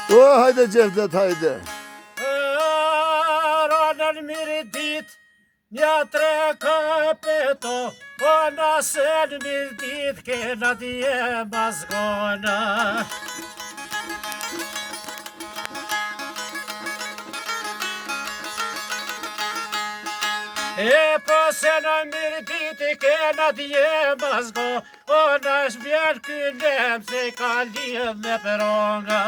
Haydi Cevdet haydi. Ранен мирдит, не трекапето, она сен мирдит, ке надие мазгона. Posena mirditi, ке надие мазго, она ж вверкулем, се калием не перонга.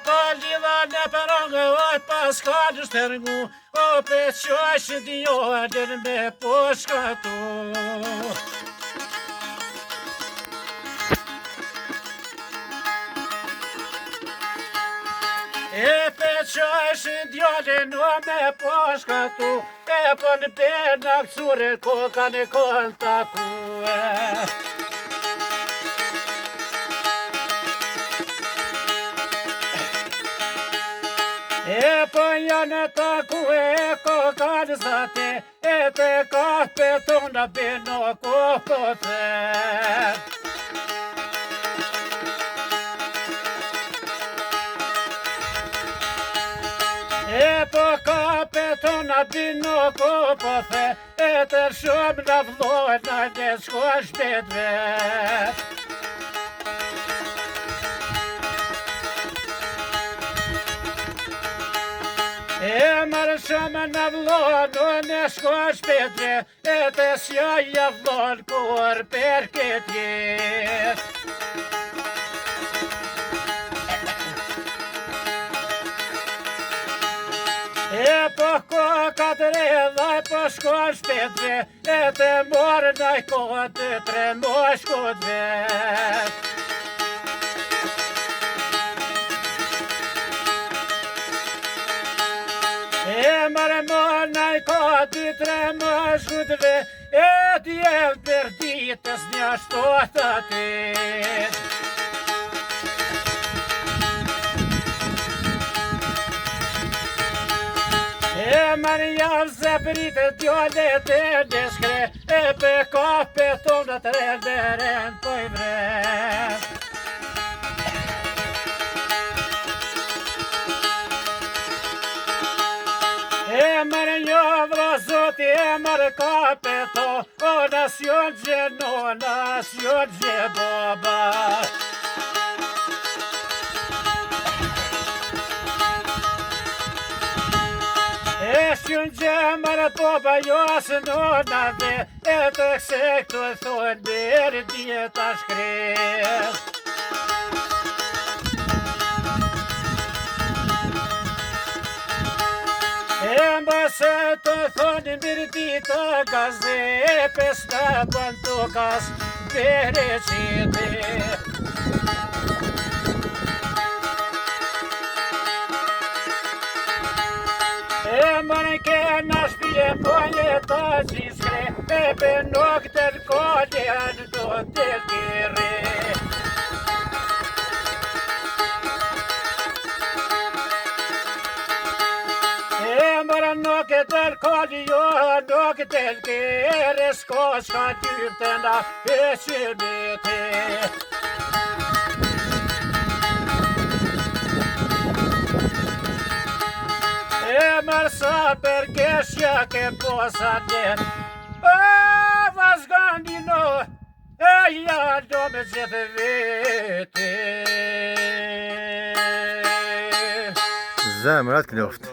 Palila ne peranga, oi pascal stergu, o pechosh dio den me poskato. Pechosh dio den me poskato, pon penak sure kokane kontaku. Păiană ta cu eco carzate, te ca pe tona beno cocote. Poca pe tona beno cocote, te șom la vlona de scoaș pe dvet. Маршам на влону не скош петре, это я влон кор перкетье. Поко кадрела поскош петре, это морной кот тремошку две. Marmonai koti tremos gudve, et jel perditas njastotate. Maria zebrite tjole te deskre, pe kapet om det rederen på i vred. Capeto, o nación no nación boba. Es un jamar boba, yo se no nade, это секто сон бер диеташ крес. Embăsătă făni mirdita gaze, pesta pantucas perecite. Emane che naștie poeta ziscre, pe noctel codean totel ghire. Nokketel kaljo, nokketel keres, koska tytönä pesymete. Emersa perkesia ke posaden, vasgandino, ja domeset vete. Zemrat knoft.